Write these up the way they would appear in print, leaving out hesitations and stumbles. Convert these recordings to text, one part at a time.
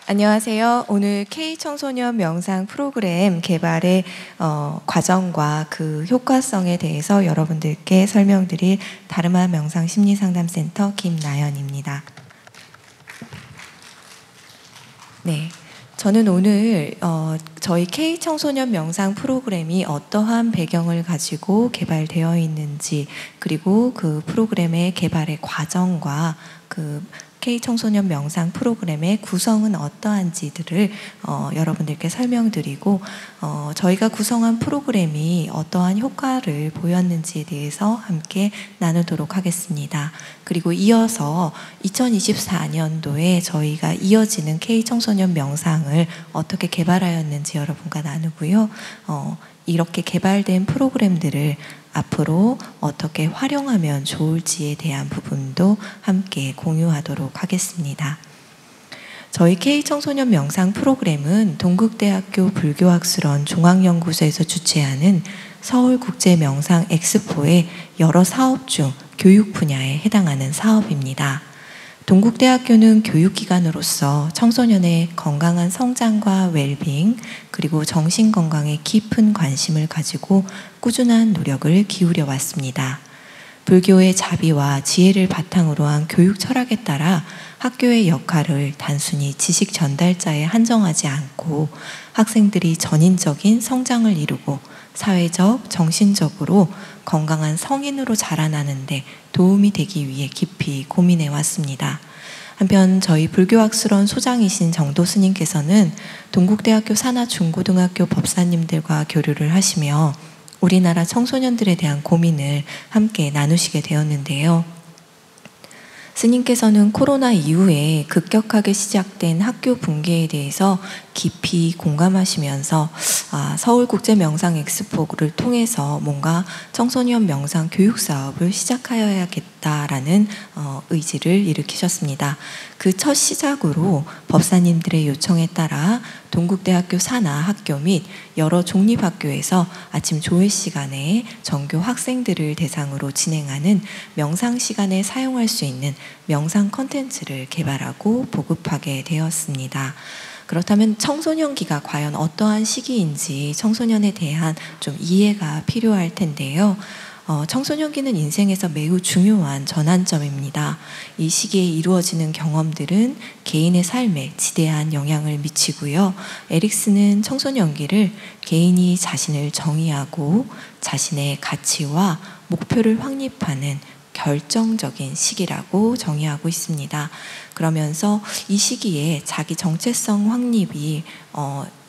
안녕하세요. 오늘 K청소년 명상 프로그램 개발의 과정과 그 효과성에 대해서 여러분들께 설명드릴 다르마 명상 심리상담센터 김나연입니다. 네. 저는 오늘 저희 K청소년 명상 프로그램이 어떠한 배경을 가지고 개발되어 있는지, 그리고 그 프로그램의 개발의 과정과 그 K청소년 명상 프로그램의 구성은 어떠한지들을 여러분들께 설명드리고, 저희가 구성한 프로그램이 어떠한 효과를 보였는지에 대해서 함께 나누도록 하겠습니다. 그리고 이어서 2024년도에 저희가 이어지는 K청소년 명상을 어떻게 개발하였는지 여러분과 나누고요. 이렇게 개발된 프로그램들을 앞으로 어떻게 활용하면 좋을지에 대한 부분도 함께 공유하도록 하겠습니다. 저희 K청소년 명상 프로그램은 동국대학교 불교학술원 종합연구소에서 주최하는 서울국제명상 엑스포의 여러 사업 중 교육 분야에 해당하는 사업입니다. 동국대학교는 교육기관으로서 청소년의 건강한 성장과 웰빙, 그리고 정신건강에 깊은 관심을 가지고 꾸준한 노력을 기울여 왔습니다. 불교의 자비와 지혜를 바탕으로 한 교육 철학에 따라 학교의 역할을 단순히 지식 전달자에 한정하지 않고 학생들이 전인적인 성장을 이루고 사회적, 정신적으로 건강한 성인으로 자라나는 데 도움이 되기 위해 깊이 고민해 왔습니다. 한편 저희 불교학술원 소장이신 정도 스님께서는 동국대학교 산하중고등학교 법사님들과 교류를 하시며 우리나라 청소년들에 대한 고민을 함께 나누시게 되었는데요. 스님께서는 코로나 이후에 급격하게 시작된 학교 붕괴에 대해서 깊이 공감하시면서 서울국제명상 엑스포를 통해서 뭔가 청소년 명상 교육 사업을 시작하여야겠다라는 의지를 일으키셨습니다. 그 첫 시작으로 법사님들의 요청에 따라 동국대학교 산하 학교 및 여러 종립학교에서 아침 조회 시간에 전교 학생들을 대상으로 진행하는 명상 시간에 사용할 수 있는 명상 컨텐츠를 개발하고 보급하게 되었습니다. 그렇다면 청소년기가 과연 어떠한 시기인지 청소년에 대한 좀 이해가 필요할 텐데요. 청소년기는 인생에서 매우 중요한 전환점입니다. 이 시기에 이루어지는 경험들은 개인의 삶에 지대한 영향을 미치고요. 에릭슨은 청소년기를 개인이 자신을 정의하고 자신의 가치와 목표를 확립하는 결정적인 시기라고 정의하고 있습니다. 그러면서 이 시기에 자기 정체성 확립이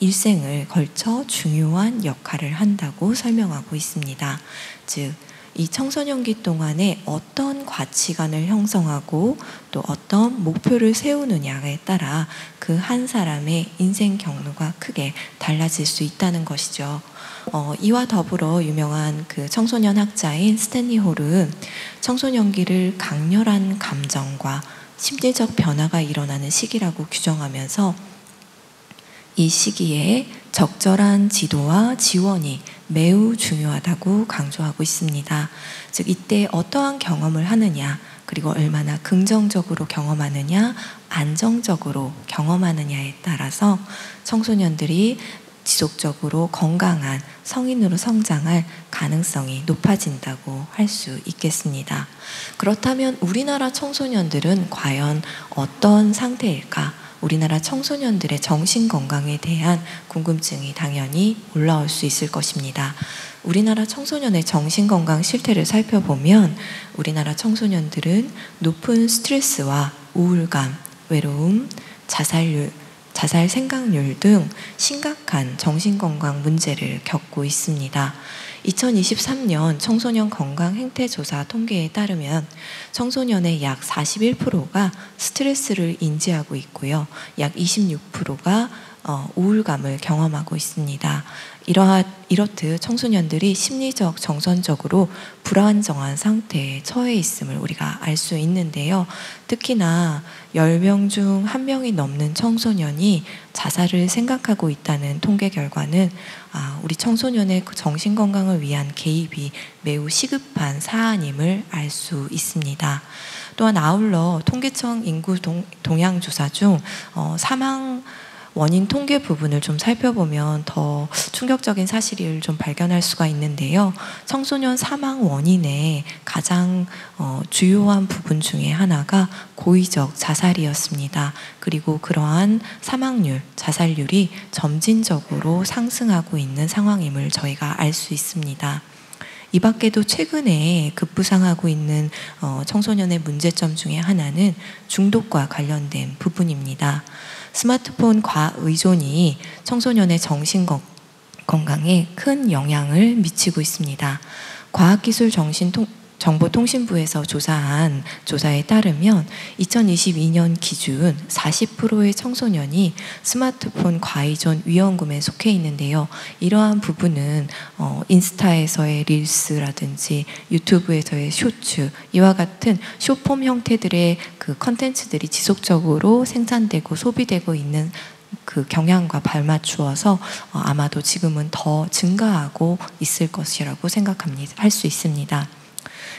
일생을 걸쳐 중요한 역할을 한다고 설명하고 있습니다. 즉, 이 청소년기 동안에 어떤 가치관을 형성하고 또 어떤 목표를 세우느냐에 따라 그 한 사람의 인생 경로가 크게 달라질 수 있다는 것이죠. 이와 더불어 유명한 그 청소년 학자인 스탠리 홀은 청소년기를 강렬한 감정과 심리적 변화가 일어나는 시기라고 규정하면서 이 시기에 적절한 지도와 지원이 매우 중요하다고 강조하고 있습니다. 즉, 이때 어떠한 경험을 하느냐, 그리고 얼마나 긍정적으로 경험하느냐, 안정적으로 경험하느냐에 따라서 청소년들이 지속적으로 건강한 성인으로 성장할 가능성이 높아진다고 할 수 있겠습니다. 그렇다면 우리나라 청소년들은 과연 어떤 상태일까? 우리나라 청소년들의 정신건강에 대한 궁금증이 당연히 올라올 수 있을 것입니다. 우리나라 청소년의 정신건강 실태를 살펴보면 우리나라 청소년들은 높은 스트레스와 우울감, 외로움, 자살 생각률 등 심각한 정신건강 문제를 겪고 있습니다. 2023년 청소년 건강 행태 조사 통계에 따르면 청소년의 약 41%가 스트레스를 인지하고 있고요. 약 26%가 우울감을 경험하고 있습니다. 이렇듯 청소년들이 심리적, 정서적으로 불안정한 상태에 처해 있음을 우리가 알 수 있는데요. 특히나 10명 중 1명이 넘는 청소년이 자살을 생각하고 있다는 통계 결과는 우리 청소년의 정신건강을 위한 개입이 매우 시급한 사안임을 알 수 있습니다. 또한 아울러 통계청 인구 동향조사 중 사망 원인 통계 부분을 좀 살펴보면 더 충격적인 사실을 좀 발견할 수가 있는데요. 청소년 사망 원인의 가장 주요한 부분 중에 하나가 고의적 자살이었습니다. 그리고 그러한 사망률, 자살률이 점진적으로 상승하고 있는 상황임을 저희가 알 수 있습니다. 이 밖에도 최근에 급부상하고 있는 청소년의 문제점 중에 하나는 중독과 관련된 부분입니다. 스마트폰 과의존이 청소년의 정신 건강에 큰 영향을 미치고 있습니다. 과학기술정보통신부에서 조사한 조사에 따르면 2022년 기준 40%의 청소년이 스마트폰 과의존 위험군에 속해 있는데요. 이러한 부분은 인스타에서의 릴스라든지 유튜브에서의 쇼츠, 이와 같은 숏폼 형태들의 그 컨텐츠들이 지속적으로 생산되고 소비되고 있는 그 경향과 발맞추어서 아마도 지금은 더 증가하고 있을 것이라고 할 수 있습니다.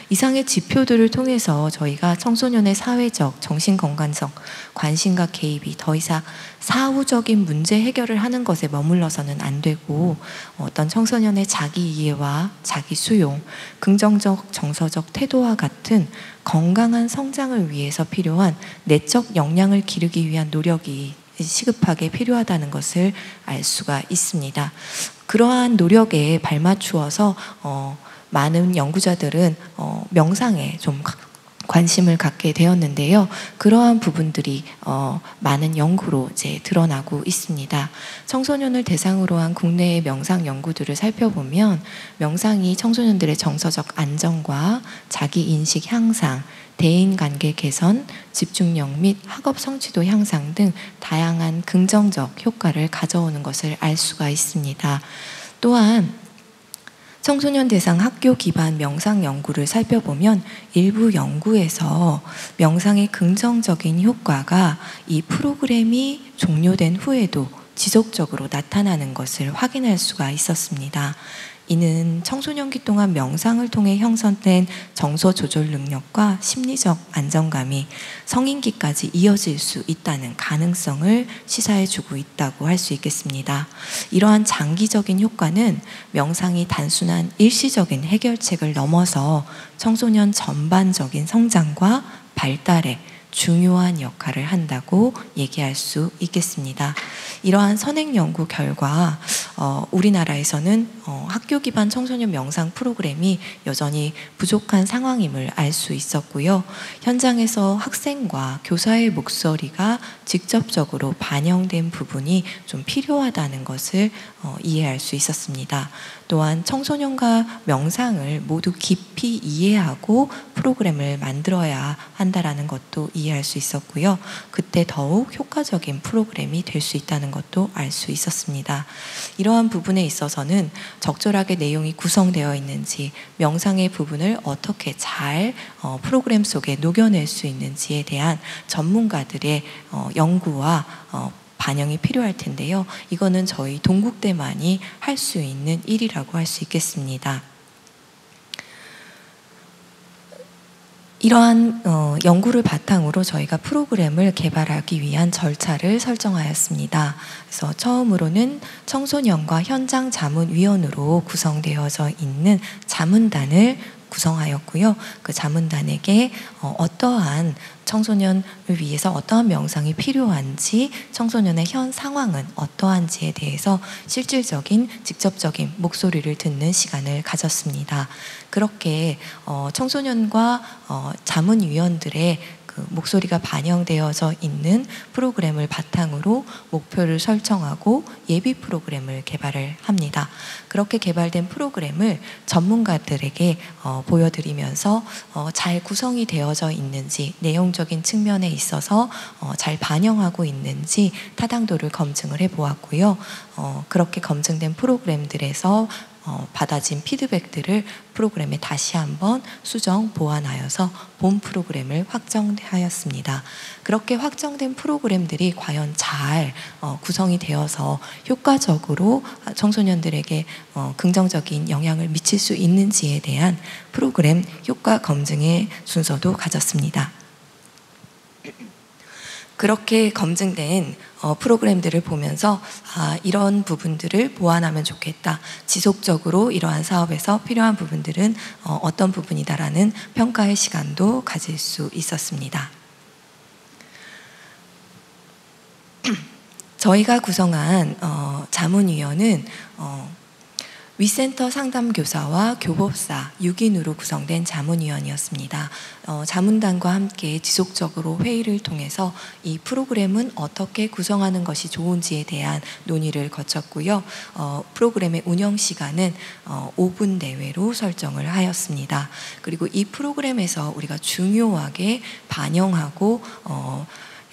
이상의 지표들을 통해서 저희가 청소년의 사회적, 정신건강적 관심과 개입이 더 이상 사후적인 문제 해결을 하는 것에 머물러서는 안 되고 어떤 청소년의 자기 이해와 자기 수용, 긍정적, 정서적 태도와 같은 건강한 성장을 위해서 필요한 내적 역량을 기르기 위한 노력이 시급하게 필요하다는 것을 알 수가 있습니다. 그러한 노력에 발맞추어서 많은 연구자들은 명상에 좀 관심을 갖게 되었는데요. 그러한 부분들이 많은 연구로 이제 드러나고 있습니다. 청소년을 대상으로 한 국내의 명상 연구들을 살펴보면 명상이 청소년들의 정서적 안정과 자기인식 향상, 대인관계 개선, 집중력 및 학업 성취도 향상 등 다양한 긍정적 효과를 가져오는 것을 알 수가 있습니다. 또한 청소년 대상 학교 기반 명상 연구를 살펴보면 일부 연구에서 명상의 긍정적인 효과가 이 프로그램이 종료된 후에도 지속적으로 나타나는 것을 확인할 수가 있었습니다. 이는 청소년기 동안 명상을 통해 형성된 정서 조절 능력과 심리적 안정감이 성인기까지 이어질 수 있다는 가능성을 시사해주고 있다고 할 수 있겠습니다. 이러한 장기적인 효과는 명상이 단순한 일시적인 해결책을 넘어서 청소년 전반적인 성장과 발달에 중요한 역할을 한다고 얘기할 수 있겠습니다. 이러한 선행 연구 결과 우리나라에서는 학교 기반 청소년 명상 프로그램이 여전히 부족한 상황임을 알 수 있었고요. 현장에서 학생과 교사의 목소리가 직접적으로 반영된 부분이 좀 필요하다는 것을 이해할 수 있었습니다. 또한 청소년과 명상을 모두 깊이 이해하고 프로그램을 만들어야 한다라는 것도 이해할 수 있었고요. 그때 더욱 효과적인 프로그램이 될 수 있다는 것도 알 수 있었습니다. 이러한 부분에 있어서는 적절하게 내용이 구성되어 있는지, 명상의 부분을 어떻게 잘 프로그램 속에 녹여낼 수 있는지에 대한 전문가들의 연구와 반영이 필요할 텐데요. 이거는 저희 동국대만이 할 수 있는 일이라고 할 수 있겠습니다. 이러한 연구를 바탕으로 저희가 프로그램을 개발하기 위한 절차를 설정하였습니다. 그래서 처음으로는 청소년과 현장 자문위원으로 구성되어져 있는 자문단을 구성하였고요. 그 자문단에게 어떠한 청소년을 위해서 어떠한 명상이 필요한지, 청소년의 현 상황은 어떠한지에 대해서 실질적인 직접적인 목소리를 듣는 시간을 가졌습니다. 그렇게 청소년과 자문위원들의 그 목소리가 반영되어져 있는 프로그램을 바탕으로 목표를 설정하고 예비 프로그램을 개발을 합니다. 그렇게 개발된 프로그램을 전문가들에게 보여드리면서 잘 구성이 되어져 있는지, 내용적인 측면에 있어서 잘 반영하고 있는지 타당도를 검증을 해보았고요. 그렇게 검증된 프로그램들에서 받아진 피드백들을 프로그램에 다시 한번 수정, 보완하여서 본 프로그램을 확정하였습니다. 그렇게 확정된 프로그램들이 과연 잘 구성이 되어서 효과적으로 청소년들에게 긍정적인 영향을 미칠 수 있는지에 대한 프로그램 효과 검증의 순서도 가졌습니다. 그렇게 검증된 프로그램들을 보면서 이런 부분들을 보완하면 좋겠다. 지속적으로 이러한 사업에서 필요한 부분들은 어떤 부분이다라는 평가의 시간도 가질 수 있었습니다. 저희가 구성한 자문위원은 위센터 상담교사와 교법사 6인으로 구성된 자문위원이었습니다. 자문단과 함께 지속적으로 회의를 통해서 이 프로그램은 어떻게 구성하는 것이 좋은지에 대한 논의를 거쳤고요. 프로그램의 운영 시간은 5분 내외로 설정을 하였습니다. 그리고 이 프로그램에서 우리가 중요하게 반영하고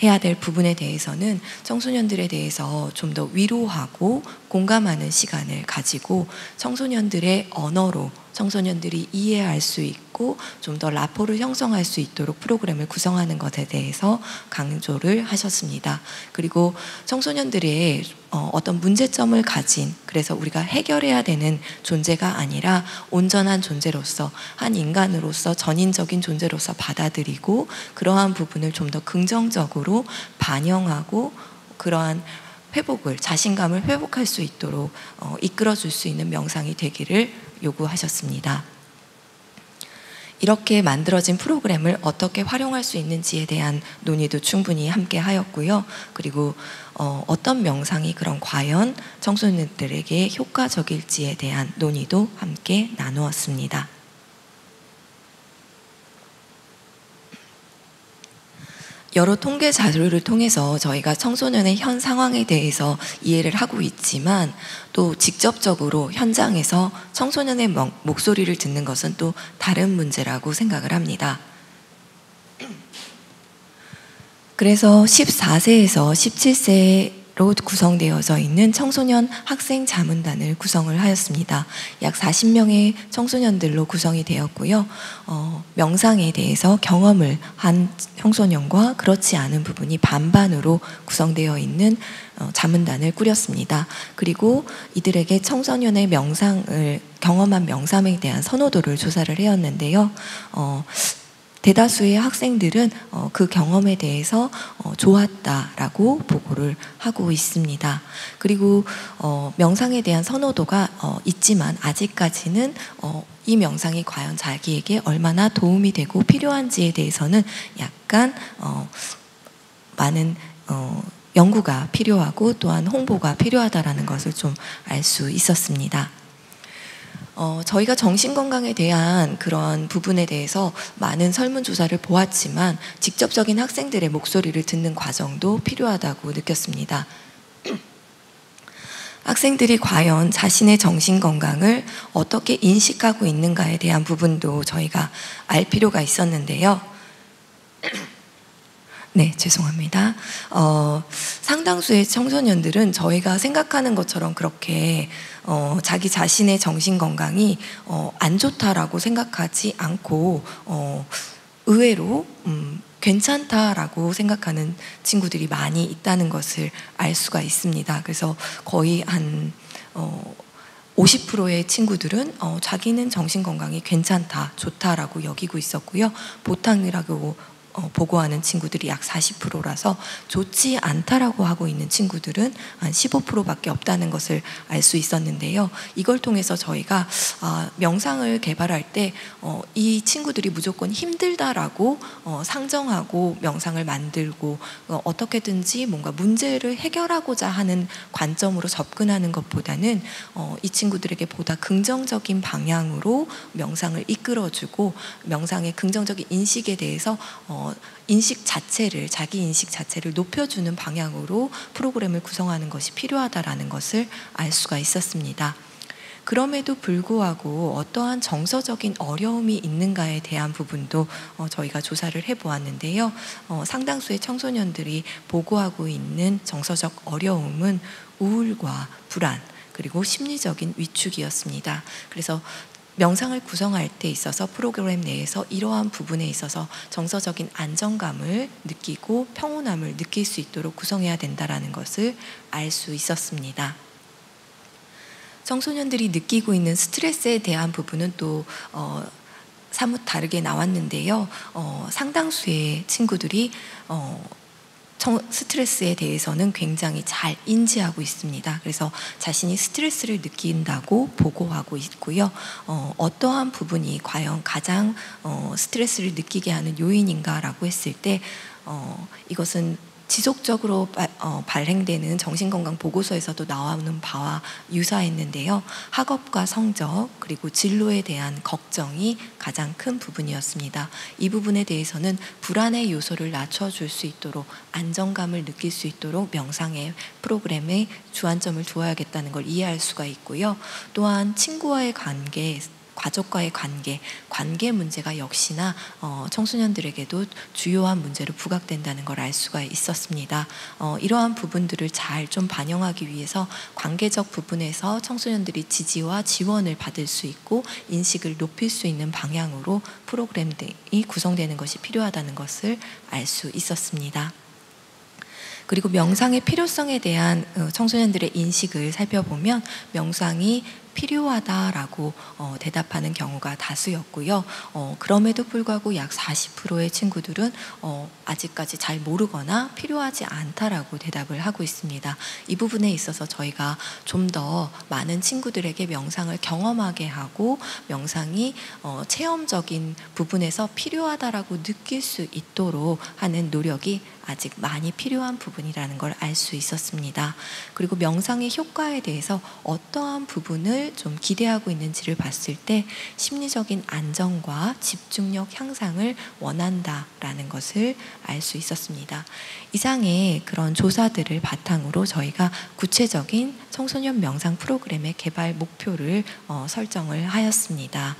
해야 될 부분에 대해서는 청소년들에 대해서 좀 더 위로하고 공감하는 시간을 가지고 청소년들의 언어로 청소년들이 이해할 수 있고 좀 더 라포를 형성할 수 있도록 프로그램을 구성하는 것에 대해서 강조를 하셨습니다. 그리고 청소년들의 어떤 문제점을 가진, 그래서 우리가 해결해야 되는 존재가 아니라 온전한 존재로서, 한 인간으로서 전인적인 존재로서 받아들이고 그러한 부분을 좀 더 긍정적으로 반영하고 그러한 회복을, 자신감을 회복할 수 있도록 이끌어줄 수 있는 명상이 되기를 요구하셨습니다. 이렇게 만들어진 프로그램을 어떻게 활용할 수 있는지에 대한 논의도 충분히 함께 하였고요. 그리고 어떤 명상이 그럼 과연 청소년들에게 효과적일지에 대한 논의도 함께 나누었습니다. 여러 통계 자료를 통해서 저희가 청소년의 현 상황에 대해서 이해를 하고 있지만 또 직접적으로 현장에서 청소년의 목소리를 듣는 것은 또 다른 문제라고 생각을 합니다. 그래서 14세에서 17세로 구성되어져 있는 청소년 학생 자문단을 구성을 하였습니다. 약 40명의 청소년들로 구성이 되었고요. 명상에 대해서 경험을 한 청소년과 그렇지 않은 부분이 반반으로 구성되어 있는 자문단을 꾸렸습니다. 그리고 이들에게 청소년의 명상을 경험한 명상에 대한 선호도를 조사를 해왔는데요. 대다수의 학생들은 그 경험에 대해서 좋았다라고 보고를 하고 있습니다. 그리고 명상에 대한 선호도가 있지만 아직까지는 이 명상이 과연 자기에게 얼마나 도움이 되고 필요한지에 대해서는 약간 많은 연구가 필요하고 또한 홍보가 필요하다라는 것을 좀 알 수 있었습니다. 저희가 정신건강에 대한 그런 부분에 대해서 많은 설문조사를 보았지만 직접적인 학생들의 목소리를 듣는 과정도 필요하다고 느꼈습니다. 학생들이 과연 자신의 정신건강을 어떻게 인식하고 있는가에 대한 부분도 저희가 알 필요가 있었는데요. 네, 죄송합니다. 상당수의 청소년들은 저희가 생각하는 것처럼 그렇게 자기 자신의 정신건강이 안 좋다라고 생각하지 않고 의외로 괜찮다라고 생각하는 친구들이 많이 있다는 것을 알 수가 있습니다. 그래서 거의 한 50%의 친구들은 자기는 정신건강이 괜찮다, 좋다라고 여기고 있었고요. 보통이라고 보고하는 친구들이 약 40%라서 좋지 않다라고 하고 있는 친구들은 한 15%밖에 없다는 것을 알 수 있었는데요. 이걸 통해서 저희가 명상을 개발할 때 이 친구들이 무조건 힘들다라고 상정하고 명상을 만들고 어떻게든지 뭔가 문제를 해결하고자 하는 관점으로 접근하는 것보다는 이 친구들에게 보다 긍정적인 방향으로 명상을 이끌어주고 명상의 긍정적인 인식에 대해서 인식 자체를, 자기 인식 자체를 높여주는 방향으로 프로그램을 구성하는 것이 필요하다라는 것을 알 수가 있었습니다. 그럼에도 불구하고 어떠한 정서적인 어려움이 있는가에 대한 부분도 저희가 조사를 해보았는데요. 상당수의 청소년들이 보고하고 있는 정서적 어려움은 우울과 불안, 그리고 심리적인 위축이었습니다. 그래서 명상을 구성할 때 있어서 프로그램 내에서 이러한 부분에 있어서 정서적인 안정감을 느끼고 평온함을 느낄 수 있도록 구성해야 된다는 것을 알 수 있었습니다. 청소년들이 느끼고 있는 스트레스에 대한 부분은 또 사뭇 다르게 나왔는데요. 상당수의 친구들이 스트레스에 대해서는 굉장히 잘 인지하고 있습니다. 그래서 자신이 스트레스를 느낀다고 보고하고 있고요. 어떠한 부분이 과연 가장 스트레스를 느끼게 하는 요인인가라고 했을 때 이것은 지속적으로 발행되는 정신건강 보고서에서도 나오는 바와 유사했는데요. 학업과 성적 그리고 진로에 대한 걱정이 가장 큰 부분이었습니다. 이 부분에 대해서는 불안의 요소를 낮춰줄 수 있도록 안정감을 느낄 수 있도록 명상의 프로그램에 주안점을 두어야겠다는 걸 이해할 수가 있고요. 또한 친구와의 관계, 가족과의 관계 문제가 역시나 청소년들에게도 주요한 문제로 부각된다는 걸 알 수가 있었습니다. 이러한 부분들을 잘 좀 반영하기 위해서 관계적 부분에서 청소년들이 지지와 지원을 받을 수 있고 인식을 높일 수 있는 방향으로 프로그램이 구성되는 것이 필요하다는 것을 알 수 있었습니다. 그리고 명상의 필요성에 대한 청소년들의 인식을 살펴보면 명상이 필요하다라고 대답하는 경우가 다수였고요. 그럼에도 불구하고 약 40%의 친구들은 아직까지 잘 모르거나 필요하지 않다라고 대답을 하고 있습니다. 이 부분에 있어서 저희가 좀 더 많은 친구들에게 명상을 경험하게 하고 명상이 체험적인 부분에서 필요하다라고 느낄 수 있도록 하는 노력이 아직 많이 필요한 부분이라는 걸 알 수 있었습니다. 그리고 명상의 효과에 대해서 어떠한 부분을 좀 기대하고 있는지를 봤을 때 심리적인 안정과 집중력 향상을 원한다라는 것을 알 수 있었습니다. 이상의 그런 조사들을 바탕으로 저희가 구체적인 청소년 명상 프로그램의 개발 목표를 설정을 하였습니다.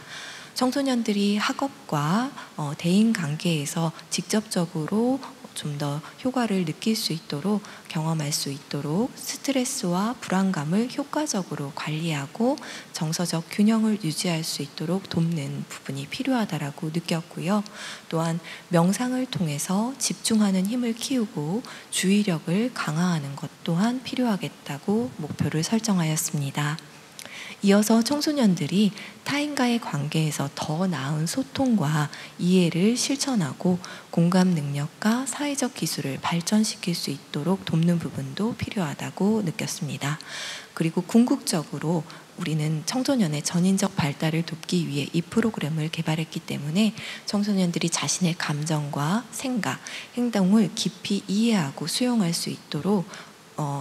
청소년들이 학업과 대인 관계에서 직접적으로 좀 더 효과를 느낄 수 있도록 경험할 수 있도록 스트레스와 불안감을 효과적으로 관리하고 정서적 균형을 유지할 수 있도록 돕는 부분이 필요하다라고 느꼈고요. 또한 명상을 통해서 집중하는 힘을 키우고 주의력을 강화하는 것 또한 필요하겠다고 목표를 설정하였습니다. 이어서 청소년들이 타인과의 관계에서 더 나은 소통과 이해를 실천하고 공감 능력과 사회적 기술을 발전시킬 수 있도록 돕는 부분도 필요하다고 느꼈습니다. 그리고 궁극적으로 우리는 청소년의 전인적 발달을 돕기 위해 이 프로그램을 개발했기 때문에 청소년들이 자신의 감정과 생각, 행동을 깊이 이해하고 수용할 수 있도록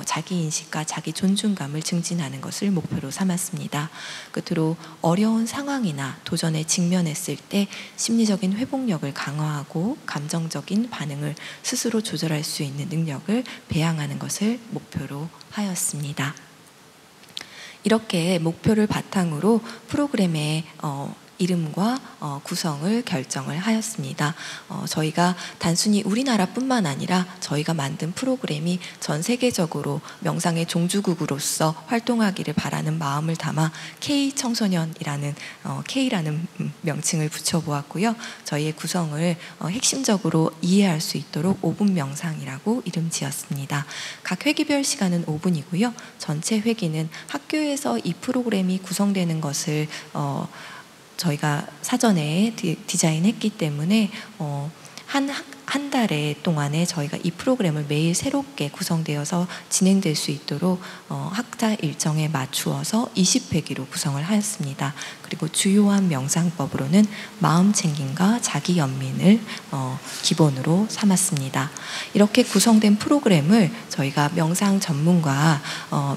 자기 인식과 자기 존중감을 증진하는 것을 목표로 삼았습니다. 끝으로 어려운 상황이나 도전에 직면했을 때 심리적인 회복력을 강화하고 감정적인 반응을 스스로 조절할 수 있는 능력을 배양하는 것을 목표로 하였습니다. 이렇게 목표를 바탕으로 프로그램의 이름과 구성을 결정을 하였습니다. 저희가 단순히 우리나라뿐만 아니라 저희가 만든 프로그램이 전 세계적으로 명상의 종주국으로서 활동하기를 바라는 마음을 담아 K청소년이라는 K라는 명칭을 붙여보았고요. 저희의 구성을 핵심적으로 이해할 수 있도록 5분 명상이라고 이름 지었습니다. 각 회기별 시간은 5분이고요. 전체 회기는 학교에서 이 프로그램이 구성되는 것을 저희가 사전에 디자인했기 때문에 한 달에 동안에 저희가 이 프로그램을 매일 새롭게 구성되어서 진행될 수 있도록 학자 일정에 맞추어서 20회기로 구성을 하였습니다. 그리고 주요한 명상법으로는 마음 챙김과 자기 연민을 기본으로 삼았습니다. 이렇게 구성된 프로그램을 저희가 명상 전문가,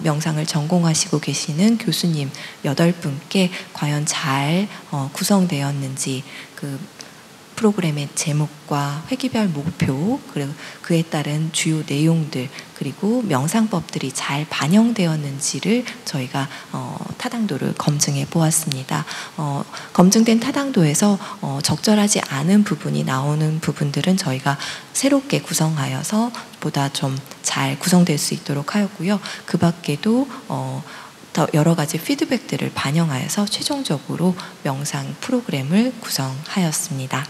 명상을 전공하시고 계시는 교수님 8분께 과연 잘 구성되었는지 프로그램의 제목과 회기별 목표, 그리고 그에 따른 주요 내용들, 그리고 명상법들이 잘 반영되었는지를 저희가 타당도를 검증해 보았습니다. 검증된 타당도에서 적절하지 않은 부분이 나오는 부분들은 저희가 새롭게 구성하여서 보다 좀 잘 구성될 수 있도록 하였고요. 그 밖에도 더 여러 가지 피드백들을 반영하여서 최종적으로 명상 프로그램을 구성하였습니다.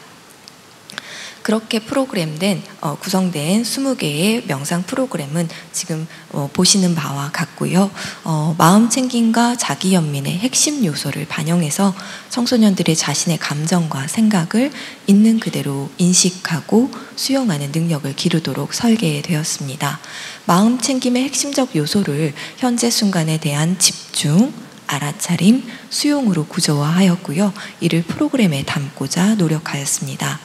그렇게 구성된 20개의 명상 프로그램은 지금 보시는 바와 같고요. 마음 챙김과 자기 연민의 핵심 요소를 반영해서 청소년들이 자신의 감정과 생각을 있는 그대로 인식하고 수용하는 능력을 기르도록 설계되었습니다. 마음 챙김의 핵심적 요소를 현재 순간에 대한 집중, 알아차림, 수용으로 구조화하였고요. 이를 프로그램에 담고자 노력하였습니다.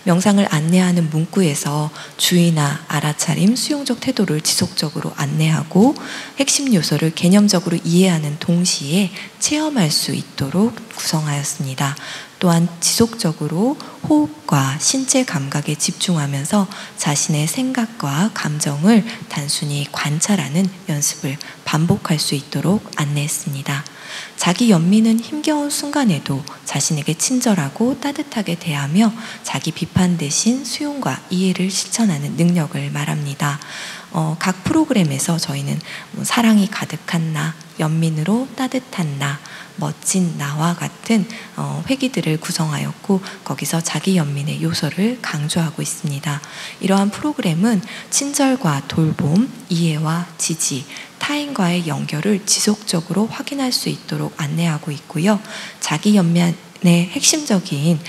명상을 안내하는 문구에서 주의나 알아차림, 수용적 태도를 지속적으로 안내하고 핵심 요소를 개념적으로 이해하는 동시에 체험할 수 있도록 구성하였습니다. 또한 지속적으로 호흡과 신체 감각에 집중하면서 자신의 생각과 감정을 단순히 관찰하는 연습을 반복할 수 있도록 안내했습니다. 자기 연민은 힘겨운 순간에도 자신에게 친절하고 따뜻하게 대하며 자기 비판 대신 수용과 이해를 실천하는 능력을 말합니다. 각 프로그램에서 저희는 사랑이 가득한 나, 연민으로 따뜻한 나, 멋진 나와 같은 회기들을 구성하였고 거기서 자기 연민의 요소를 강조하고 있습니다. 이러한 프로그램은 친절과 돌봄, 이해와 지지, 타인과의 연결을 지속적으로 확인할 수 있도록 안내하고 있고요. 자기 연민의 핵심적인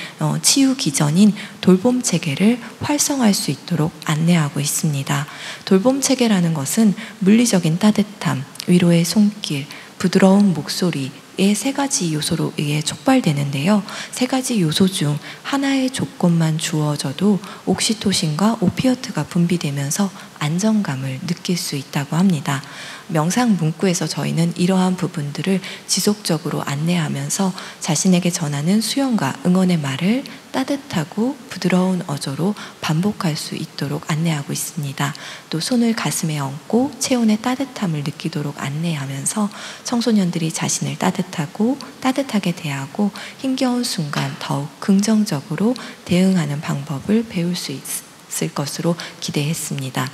치유 기전인 돌봄 체계를 활성화할 수 있도록 안내하고 있습니다. 돌봄 체계라는 것은 물리적인 따뜻함, 위로의 손길, 부드러운 목소리, 세 가지 요소로 의해 촉발되는데요. 세 가지 요소 중 하나의 조건만 주어져도 옥시토신과 오피어트가 분비되면서 안정감을 느낄 수 있다고 합니다. 명상 문구에서 저희는 이러한 부분들을 지속적으로 안내하면서 자신에게 전하는 수용과 응원의 말을 따뜻하고 부드러운 어조로 반복할 수 있도록 안내하고 있습니다. 또 손을 가슴에 얹고 체온의 따뜻함을 느끼도록 안내하면서 청소년들이 자신을 따뜻하고 따뜻하게 대하고 힘겨운 순간 더욱 긍정적으로 대응하는 방법을 배울 수 있을 것으로 기대했습니다.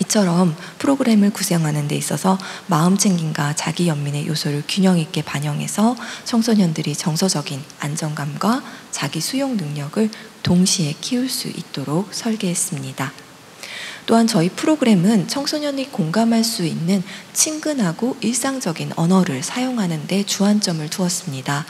이처럼 프로그램을 구성하는 데 있어서 마음 챙김과 자기 연민의 요소를 균형 있게 반영해서 청소년들이 정서적인 안정감과 자기 수용 능력을 동시에 키울 수 있도록 설계했습니다. 또한 저희 프로그램은 청소년이 공감할 수 있는 친근하고 일상적인 언어를 사용하는 데 주안점을 두었습니다.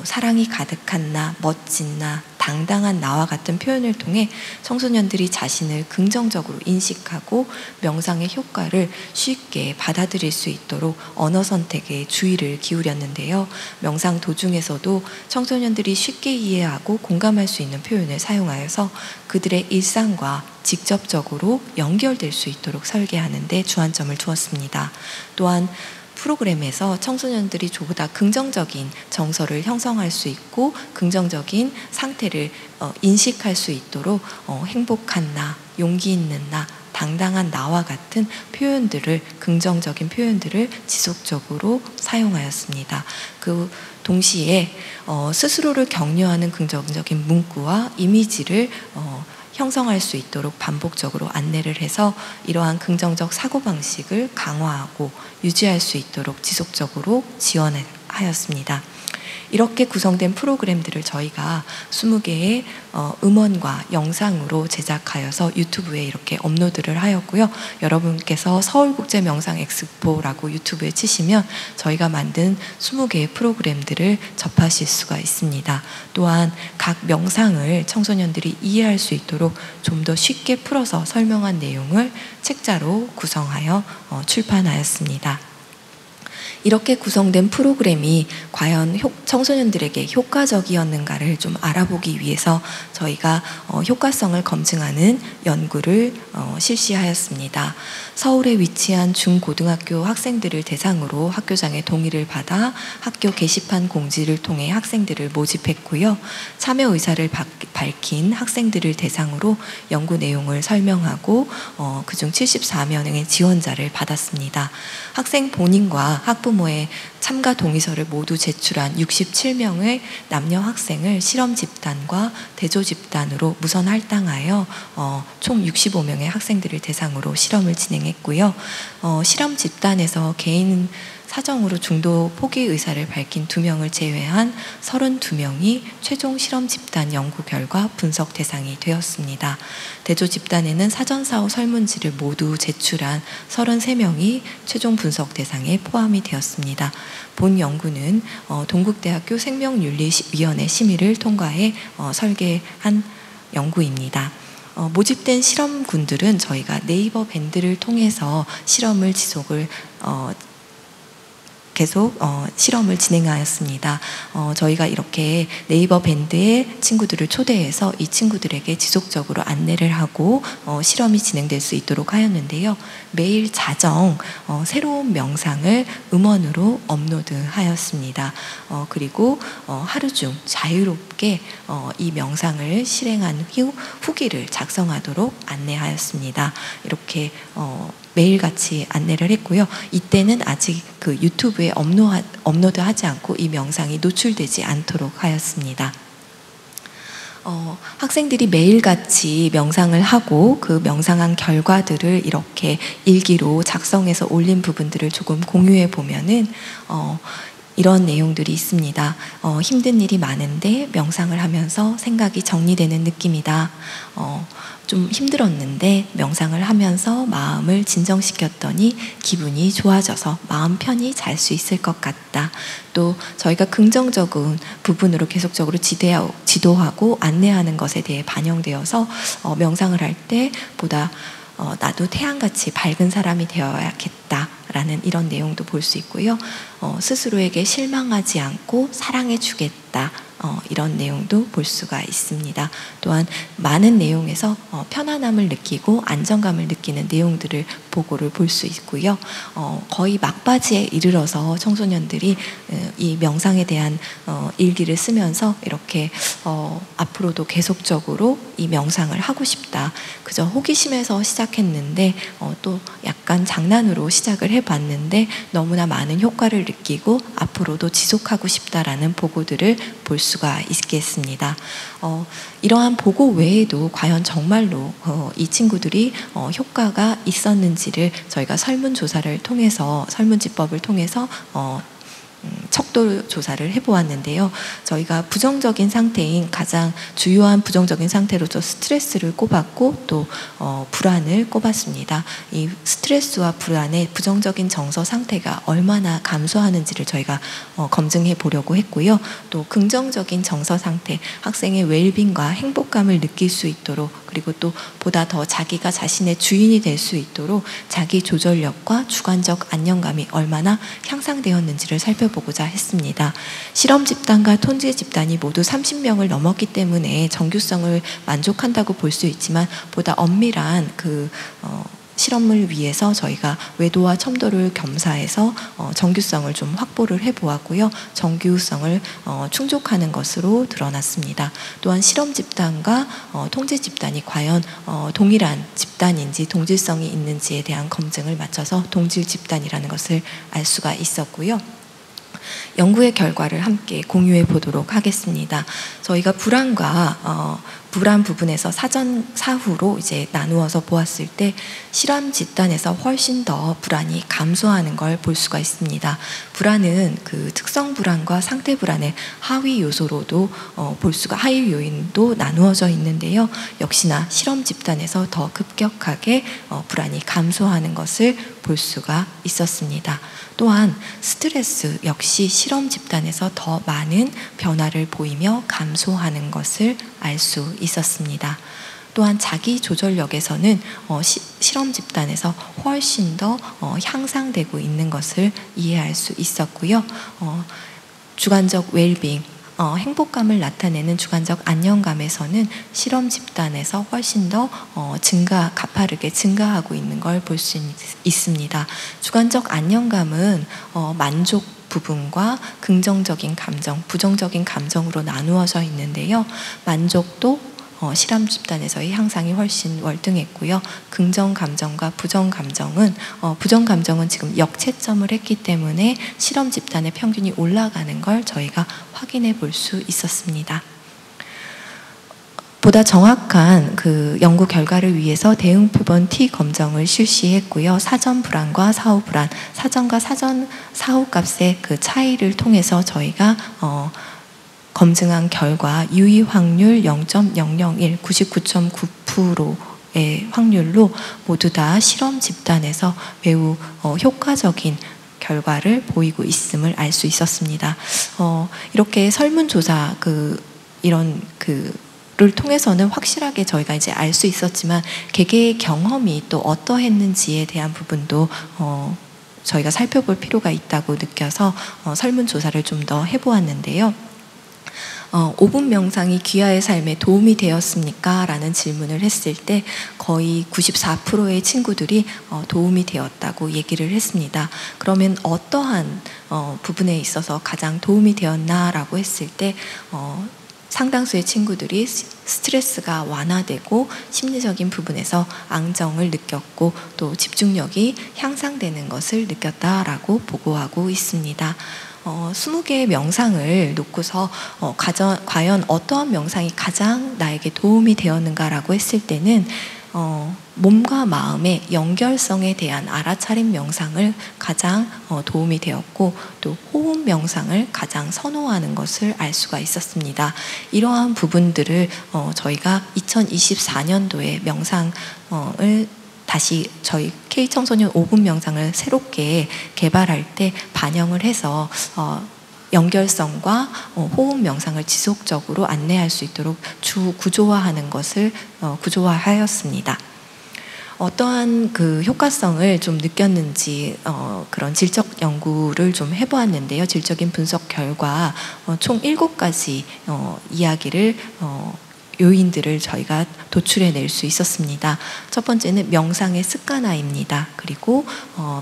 사랑이 가득한 나, 멋진 나, 당당한 나와 같은 표현을 통해 청소년들이 자신을 긍정적으로 인식하고 명상의 효과를 쉽게 받아들일 수 있도록 언어 선택에 주의를 기울였는데요. 명상 도중에서도 청소년들이 쉽게 이해하고 공감할 수 있는 표현을 사용하여서 그들의 일상과 직접적으로 연결될 수 있도록 설계하는 데 주안점을 두었습니다. 또한 프로그램에서 청소년들이 보다 긍정적인 정서를 형성할 수 있고 긍정적인 상태를 인식할 수 있도록 행복한 나, 용기 있는 나, 당당한 나와 같은 표현들을, 긍정적인 표현들을 지속적으로 사용하였습니다. 그 동시에 스스로를 격려하는 긍정적인 문구와 이미지를 형성할 수 있도록 반복적으로 안내를 해서 이러한 긍정적 사고방식을 강화하고 유지할 수 있도록 지속적으로 지원하였습니다. 이렇게 구성된 프로그램들을 저희가 20개의 음원과 영상으로 제작하여서 유튜브에 이렇게 업로드를 하였고요. 여러분께서 서울국제명상엑스포라고 유튜브에 치시면 저희가 만든 20개의 프로그램들을 접하실 수가 있습니다. 또한 각 명상을 청소년들이 이해할 수 있도록 좀 더 쉽게 풀어서 설명한 내용을 책자로 구성하여 출판하였습니다. 이렇게 구성된 프로그램이 과연 청소년들에게 효과적이었는가를 좀 알아보기 위해서 저희가 효과성을 검증하는 연구를 실시하였습니다. 서울에 위치한 중고등학교 학생들을 대상으로 학교장의 동의를 받아 학교 게시판 공지를 통해 학생들을 모집했고요. 참여 의사를 밝힌 학생들을 대상으로 연구 내용을 설명하고 그중 74명의 지원자를 받았습니다. 학생 본인과 학부모의 참가 동의서를 모두 제출한 67명의 남녀 학생을 실험 집단과 대조 집단으로 무선 할당하여 총 65명의 학생들을 대상으로 실험을 진행했고요. 실험 집단에서 개인 사정으로 중도 포기 의사를 밝힌 2명을 제외한 32명이 최종 실험 집단 연구 결과 분석 대상이 되었습니다. 대조 집단에는 사전사후 설문지를 모두 제출한 33명이 최종 분석 대상에 포함이 되었습니다. 본 연구는 동국대학교 생명윤리위원회 심의를 통과해 설계한 연구입니다. 모집된 실험군들은 저희가 네이버 밴드를 통해서 실험을 계속 실험을 진행하였습니다. 저희가 이렇게 네이버 밴드에 친구들을 초대해서 이 친구들에게 지속적으로 안내를 하고 실험이 진행될 수 있도록 하였는데요. 매일 자정 새로운 명상을 음원으로 업로드하였습니다. 그리고 하루 중 자유롭게 이 명상을 실행한 후 후기를 작성하도록 안내하였습니다. 이렇게 매일같이 안내를 했고요. 이때는 아직 그 유튜브에 업로드하지 않고 이 명상이 노출되지 않도록 하였습니다. 학생들이 매일같이 명상을 하고 그 명상한 결과들을 이렇게 일기로 작성해서 올린 부분들을 조금 공유해 보면은 이런 내용들이 있습니다. 힘든 일이 많은데 명상을 하면서 생각이 정리되는 느낌이다. 좀 힘들었는데 명상을 하면서 마음을 진정시켰더니 기분이 좋아져서 마음 편히 잘 수 있을 것 같다. 또 저희가 긍정적인 부분으로 계속적으로 지도하고 안내하는 것에 대해 반영되어서 명상을 할 때 보다 나도 태양같이 밝은 사람이 되어야겠다 라는 이런 내용도 볼 수 있고요. 스스로에게 실망하지 않고 사랑해 주겠다. 이런 내용도 볼 수가 있습니다. 또한 많은 내용에서 편안함을 느끼고 안정감을 느끼는 내용들을 보고를 볼 수 있고요. 거의 막바지에 이르러서 청소년들이 이 명상에 대한 일기를 쓰면서 이렇게 앞으로도 계속적으로 이 명상을 하고 싶다. 그저 호기심에서 시작했는데 또 약간 장난으로 시작을 해봤는데 너무나 많은 효과를 느끼고 앞으로도 지속하고 싶다라는 보고들을 볼 수가 있겠습니다. 이러한 보고 외에도 과연 정말로 이 친구들이 효과가 있었는지를 저희가 설문조사를 통해서 설문지법을 통해서 척도 조사를 해보았는데요. 저희가 부정적인 상태인 가장 주요한 부정적인 상태로서 스트레스를 꼽았고 또 불안을 꼽았습니다. 이 스트레스와 불안의 부정적인 정서 상태가 얼마나 감소하는지를 저희가 검증해 보려고 했고요. 또 긍정적인 정서 상태, 학생의 웰빙과 행복감을 느낄 수 있도록 그리고 또 보다 더 자기가 자신의 주인이 될 수 있도록 자기 조절력과 주관적 안정감이 얼마나 향상되었는지를 살펴보고자 했습니다. 실험 집단과 통제 집단이 모두 30명을 넘었기 때문에 정규성을 만족한다고 볼 수 있지만 보다 엄밀한 실험을 위해서 저희가 외도와 첨도를 겸사해서 정규성을 좀 확보를 해보았고요. 정규성을 충족하는 것으로 드러났습니다. 또한 실험 집단과 통제 집단이 과연 동일한 집단인지 동질성이 있는지에 대한 검증을 마쳐서 동질 집단이라는 것을 알 수가 있었고요. 연구의 결과를 함께 공유해 보도록 하겠습니다. 저희가 불안 부분에서 사전 사후로 이제 나누어서 보았을 때 실험 집단에서 훨씬 더 불안이 감소하는 걸 볼 수가 있습니다. 불안은 그 특성 불안과 상태 불안의 하위 요소로도 하위 요인도 나누어져 있는데요. 역시나 실험 집단에서 더 급격하게 불안이 감소하는 것을 볼 수가 있었습니다. 또한 스트레스 역시 실험 집단에서 더 많은 변화를 보이며 감소하는 것을 알 수 있었습니다. 또한 자기 조절력에서는 실험 집단에서 훨씬 더 향상되고 있는 것을 이해할 수 있었고요. 주관적 웰빙, 행복감을 나타내는 주관적 안정감에서는 실험 집단에서 훨씬 더 가파르게 증가하고 있는 걸 볼 수 있습니다. 주관적 안정감은 만족 부분과 긍정적인 감정, 부정적인 감정으로 나누어져 있는데요. 만족도 실험 집단에서의 향상이 훨씬 월등했고요. 긍정 감정과 부정 감정은 지금 역채점을 했기 때문에 실험 집단의 평균이 올라가는 걸 저희가 확인해 볼 수 있었습니다. 보다 정확한 그 연구 결과를 위해서 대응 표본 T 검정을 실시했고요. 사전 불안과 사후 불안, 사전과 사후 값의 그 차이를 통해서 저희가 검증한 결과 유의 확률 0.001, 99.9%의 확률로 모두 다 실험 집단에서 매우 효과적인 결과를 보이고 있음을 알 수 있었습니다. 이렇게 설문조사 를 통해서는 확실하게 저희가 이제 알 수 있었지만 개개의 경험이 또 어떠했는지에 대한 부분도 저희가 살펴볼 필요가 있다고 느껴서 설문조사를 좀 더 해보았는데요. 5분 명상이 귀하의 삶에 도움이 되었습니까? 라는 질문을 했을 때 거의 94%의 친구들이 도움이 되었다고 얘기를 했습니다. 그러면 어떠한 부분에 있어서 가장 도움이 되었나라고 했을 때 상당수의 친구들이 스트레스가 완화되고 심리적인 부분에서 안정을 느꼈고 또 집중력이 향상되는 것을 느꼈다라고 보고하고 있습니다. 20개의 명상을 놓고서 과연 어떠한 명상이 가장 나에게 도움이 되었는가라고 했을 때는 몸과 마음의 연결성에 대한 알아차림 명상을 가장 도움이 되었고 또 호흡 명상을 가장 선호하는 것을 알 수가 있었습니다. 이러한 부분들을 저희가 2024년도에 명상을 다시 저희 K청소년 5분 명상을 새롭게 개발할 때 반영을 해서 연결성과 호흡 명상을 지속적으로 안내할 수 있도록 구조화하는 것을 구조화하였습니다. 어떠한 그 효과성을 좀 느꼈는지 그런 질적 연구를 좀 해보았는데요. 질적인 분석 결과 총 7가지 이야기를 요인들을 저희가 도출해낼 수 있었습니다. 첫 번째는 명상의 습관화입니다. 그리고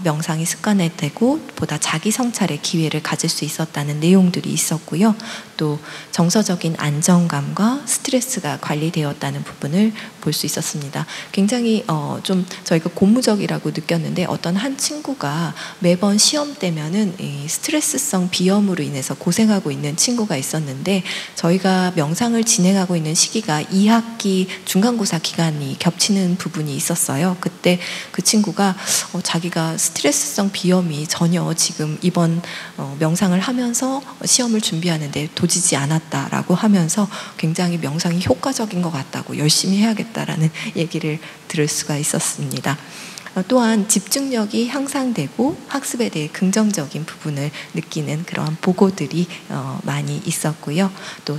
명상이 습관화되고 보다 자기 성찰의 기회를 가질 수 있었다는 내용들이 있었고요. 또 정서적인 안정감과 스트레스가 관리되었다는 부분을 볼 수 있었습니다. 굉장히 좀 저희가 고무적이라고 느꼈는데 어떤 한 친구가 매번 시험 때면은 이 스트레스성 비염으로 인해서 고생하고 있는 친구가 있었는데 저희가 명상을 진행하고 있는 시기가 2학기 중간고사 기간이 겹치는 부분이 있었어요. 그때 그 친구가 자기가 스트레스성 비염이 전혀 지금 이번 명상을 하면서 시험을 준비하는데 도지지 않았다라고 하면서 굉장히 명상이 효과적인 것 같다고 열심히 해야겠다라는 얘기를 들을 수가 있었습니다. 또한 집중력이 향상되고 학습에 대해 긍정적인 부분을 느끼는 그런 보고들이 많이 있었고요. 또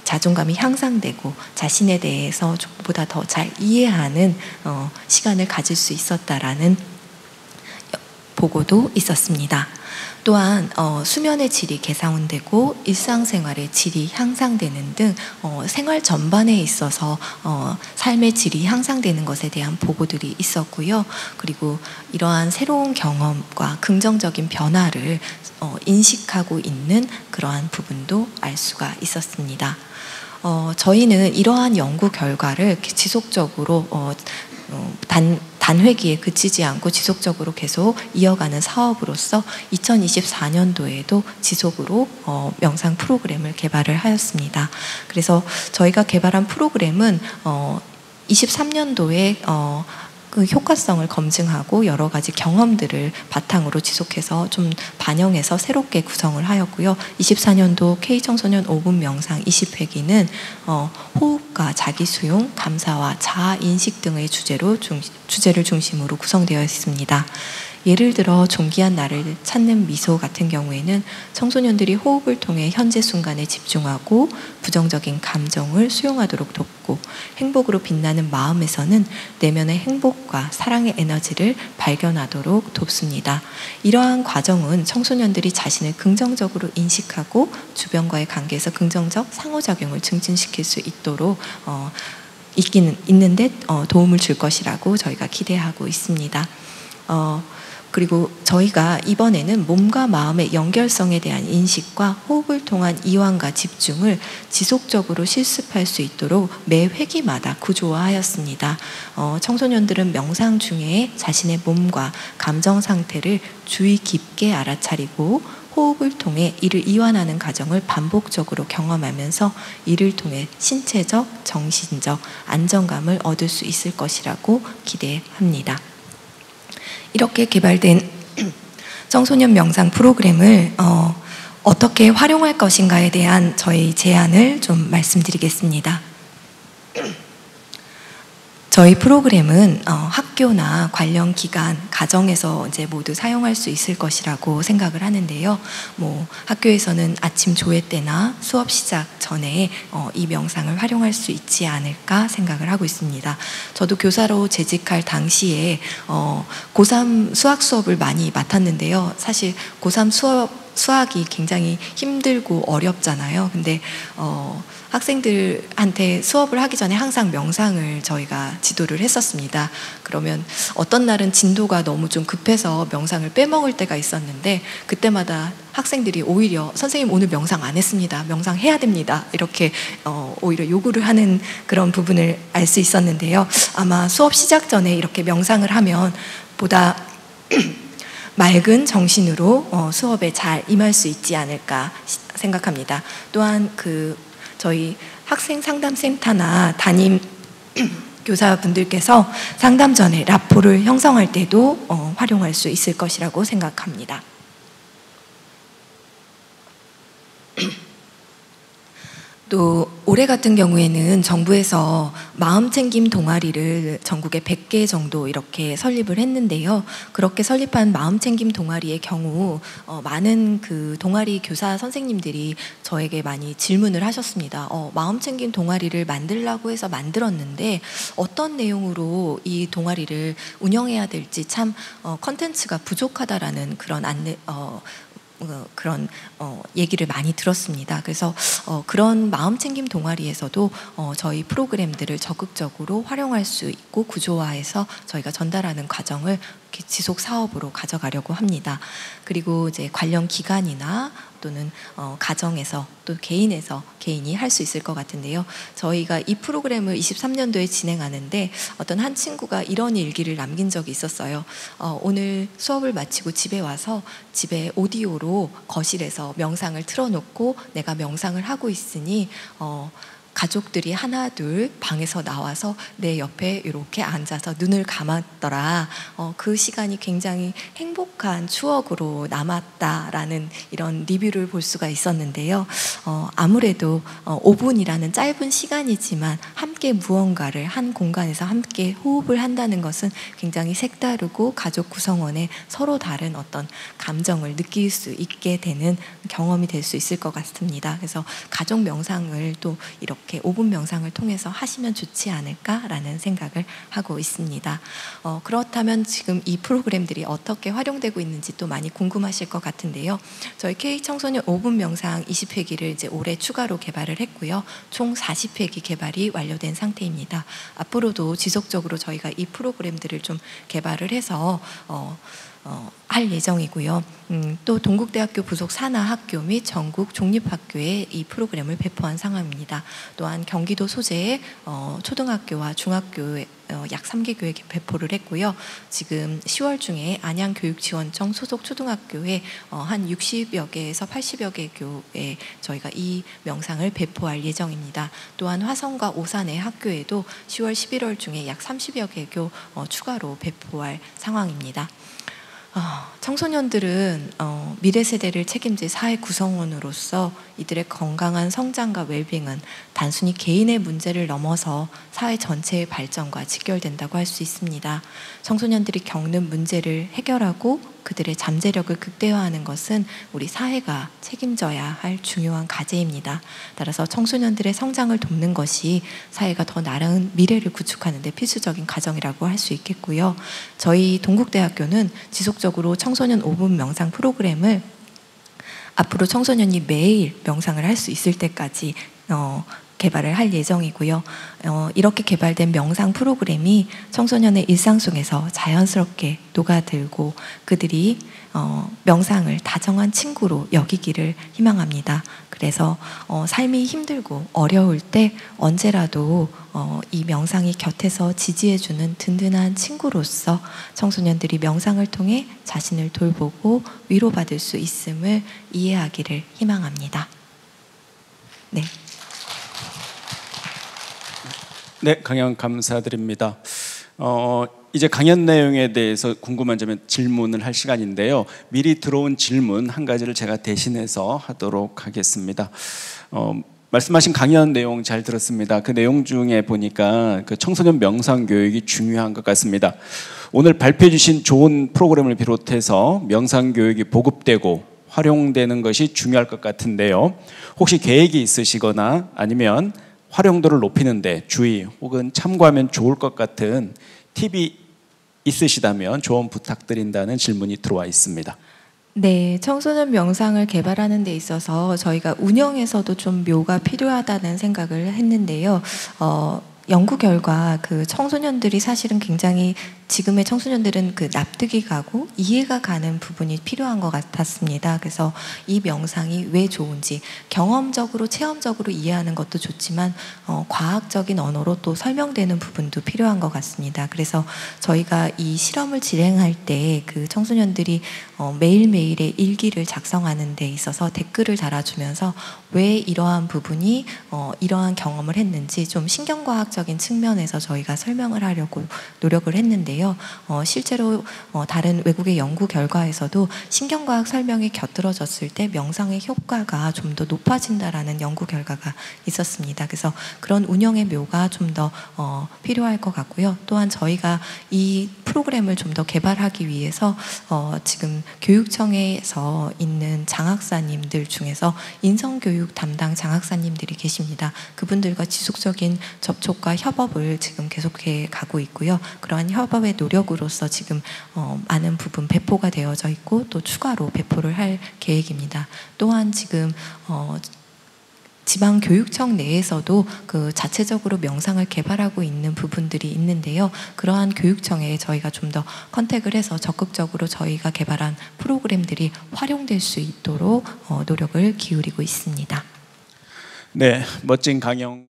자존감이 향상되고 자신에 대해서 보다 더 잘 이해하는 시간을 가질 수 있었다라는 보고도 있었습니다. 또한 수면의 질이 개선되고 일상생활의 질이 향상되는 등 생활 전반에 있어서 삶의 질이 향상되는 것에 대한 보고들이 있었고요. 그리고 이러한 새로운 경험과 긍정적인 변화를 인식하고 있는 그러한 부분도 알 수가 있었습니다. 저희는 이러한 연구 결과를 지속적으로 단회기에 그치지 않고 지속적으로 계속 이어가는 사업으로서 2024년도에도 지속으로 명상 프로그램을 개발을 하였습니다. 그래서 저희가 개발한 프로그램은 23년도에 그 효과성을 검증하고 여러 가지 경험들을 바탕으로 지속해서 좀 반영해서 새롭게 구성을 하였고요. 24년도 K청소년 5분 명상 20회기는 호흡과 자기수용, 감사와 자아인식 등의 주제를 중심으로 구성되어 있습니다. 예를 들어 존귀한 나를 찾는 미소 같은 경우에는 청소년들이 호흡을 통해 현재 순간에 집중하고 부정적인 감정을 수용하도록 돕고, 행복으로 빛나는 마음에서는 내면의 행복과 사랑의 에너지를 발견하도록 돕습니다. 이러한 과정은 청소년들이 자신을 긍정적으로 인식하고 주변과의 관계에서 긍정적 상호작용을 증진시킬 수 있도록 있는데 도움을 줄 것이라고 저희가 기대하고 있습니다. 그리고 저희가 이번에는 몸과 마음의 연결성에 대한 인식과 호흡을 통한 이완과 집중을 지속적으로 실습할 수 있도록 매 회기마다 구조화하였습니다. 청소년들은 명상 중에 자신의 몸과 감정 상태를 주의 깊게 알아차리고 호흡을 통해 이를 이완하는 과정을 반복적으로 경험하면서 이를 통해 신체적, 정신적 안정감을 얻을 수 있을 것이라고 기대합니다. 이렇게 개발된 청소년 명상 프로그램을 어떻게 활용할 것인가에 대한 저희 제안을 좀 말씀드리겠습니다. 저희 프로그램은 학교나 관련 기관, 가정에서 이제 모두 사용할 수 있을 것이라고 생각을 하는데요. 학교에서는 아침 조회 때나 수업 시작 전에 이 명상을 활용할 수 있지 않을까 생각을 하고 있습니다. 저도 교사로 재직할 당시에 고3 수학 수업을 많이 맡았는데요. 사실 고3 수학이 굉장히 힘들고 어렵잖아요. 근데 학생들한테 수업을 하기 전에 항상 명상을 저희가 지도를 했었습니다. 그러면 어떤 날은 진도가 너무 좀 급해서 명상을 빼먹을 때가 있었는데, 그때마다 학생들이 오히려 선생님 오늘 명상 안 했습니다, 명상해야 됩니다, 이렇게 오히려 요구를 하는 그런 부분을 알 수 있었는데요. 아마 수업 시작 전에 이렇게 명상을 하면 보다 맑은 정신으로 수업에 잘 임할 수 있지 않을까 생각합니다. 또한 저희 학생 상담센터나 담임 교사분들께서 상담 전에 라포를 형성할 때도 활용할 수 있을 것이라고 생각합니다. 또 올해 같은 경우에는 정부에서 마음챙김 동아리를 전국에 100개 정도 이렇게 설립을 했는데요. 그렇게 설립한 마음챙김 동아리의 경우 많은 그 동아리 교사 선생님들이 저에게 많이 질문을 하셨습니다. 마음챙김 동아리를 만들려고 해서 만들었는데 어떤 내용으로 이 동아리를 운영해야 될지 참 컨텐츠가 부족하다라는 그런 얘기를 많이 들었습니다. 그래서 그런 마음챙김 동아리에서도 저희 프로그램들을 적극적으로 활용할 수 있고 구조화해서 저희가 전달하는 과정을 지속 사업으로 가져가려고 합니다. 그리고 이제 관련 기관이나 또는 가정에서 또 개인이 할 수 있을 것 같은데요. 저희가 이 프로그램을 23년도에 진행하는데 어떤 한 친구가 이런 일기를 남긴 적이 있었어요. 오늘 수업을 마치고 집에 와서 집에 오디오로 거실에서 명상을 틀어놓고 내가 명상을 하고 있으니 가족들이 하나 둘 방에서 나와서 내 옆에 이렇게 앉아서 눈을 감았더라. 그 시간이 굉장히 행복한 추억으로 남았다라는 이런 리뷰를 볼 수가 있었는데요. 아무래도 5분이라는 짧은 시간이지만 함께 무언가를 한 공간에서 함께 호흡을 한다는 것은 굉장히 색다르고 가족 구성원의 서로 다른 어떤 감정을 느낄 수 있게 되는 경험이 될 수 있을 것 같습니다. 그래서 가족 명상을 또 이렇게 5분 명상을 통해서 하시면 좋지 않을까라는 생각을 하고 있습니다. 그렇다면 지금 이 프로그램들이 어떻게 활용되고 있는지 또 많이 궁금하실 것 같은데요. 저희 K청소년 5분 명상 20회기를 이제 올해 추가로 개발을 했고요. 총 40회기 개발이 완료된 상태입니다. 앞으로도 지속적으로 저희가 이 프로그램들을 좀 개발을 해서 할 예정이고요. 또 동국대학교 부속 산하학교 및 전국 종립학교에 이 프로그램을 배포한 상황입니다. 또한 경기도 소재의 초등학교와 중학교에 약 3개 교에 배포를 했고요. 지금 10월 중에 안양교육지원청 소속 초등학교에 한 60여 개에서 80여 개 교에 저희가 이 명상을 배포할 예정입니다. 또한 화성과 오산의 학교에도 10월 11월 중에 약 30여 개 교 추가로 배포할 상황입니다. 청소년들은 미래 세대를 책임질 사회 구성원으로서 이들의 건강한 성장과 웰빙은 단순히 개인의 문제를 넘어서 사회 전체의 발전과 직결된다고 할 수 있습니다. 청소년들이 겪는 문제를 해결하고 그들의 잠재력을 극대화하는 것은 우리 사회가 책임져야 할 중요한 과제입니다. 따라서 청소년들의 성장을 돕는 것이 사회가 더 나은 미래를 구축하는 데 필수적인 과정이라고 할 수 있겠고요. 저희 동국대학교는 지속적으로 청소년 5분 명상 프로그램을 앞으로 청소년이 매일 명상을 할 수 있을 때까지 개발을 할 예정이고요. 이렇게 개발된 명상 프로그램이 청소년의 일상 속에서 자연스럽게 녹아들고 그들이 명상을 다정한 친구로 여기기를 희망합니다. 그래서 삶이 힘들고 어려울 때 언제라도 이 명상이 곁에서 지지해주는 든든한 친구로서 청소년들이 명상을 통해 자신을 돌보고 위로받을 수 있음을 이해하기를 희망합니다. 네. 네, 강연 감사드립니다. 이제 강연 내용에 대해서 궁금한 점에 질문을 할 시간인데요. 미리 들어온 질문 한 가지를 제가 대신해서 하도록 하겠습니다. 말씀하신 강연 내용 잘 들었습니다. 그 내용 중에 보니까 그 청소년 명상 교육이 중요한 것 같습니다. 오늘 발표해 주신 좋은 프로그램을 비롯해서 명상 교육이 보급되고 활용되는 것이 중요할 것 같은데요. 혹시 계획이 있으시거나 아니면 활용도를 높이는 데 주의 혹은 참고하면 좋을 것 같은 팁이 있으시다면 조언 부탁드린다는 질문이 들어와 있습니다. 네, 청소년 명상을 개발하는 데 있어서 저희가 운영에서도 좀 묘가 필요하다는 생각을 했는데요. 연구 결과 그 청소년들이 사실은 굉장히 지금의 청소년들은 그 납득이 가고 이해가 가는 부분이 필요한 것 같았습니다. 그래서 이 명상이 왜 좋은지 경험적으로 체험적으로 이해하는 것도 좋지만 과학적인 언어로 또 설명되는 부분도 필요한 것 같습니다. 그래서 저희가 이 실험을 진행할 때 그 청소년들이 매일매일의 일기를 작성하는 데 있어서 댓글을 달아주면서 왜 이러한 부분이 이러한 경험을 했는지 좀 신경과학적인 측면에서 저희가 설명을 하려고 노력을 했는데요. 실제로 다른 외국의 연구 결과에서도 신경과학 설명이 곁들여졌을 때 명상의 효과가 좀 더 높아진다라는 연구 결과가 있었습니다. 그래서 그런 운영의 묘가 좀 더 필요할 것 같고요. 또한 저희가 이 프로그램을 좀 더 개발하기 위해서 지금 교육청에서 있는 장학사님들 중에서 인성교육 담당 장학사님들이 계십니다. 그분들과 지속적인 접촉과 협업을 지금 계속해 가고 있고요. 그러한 협업의 노력으로서 지금 많은 부분 배포가 되어져 있고 또 추가로 배포를 할 계획입니다. 또한 지금 지방교육청 내에서도 그 자체적으로 명상을 개발하고 있는 부분들이 있는데요. 그러한 교육청에 저희가 좀 더 컨택을 해서 적극적으로 저희가 개발한 프로그램들이 활용될 수 있도록 노력을 기울이고 있습니다. 네, 멋진 강연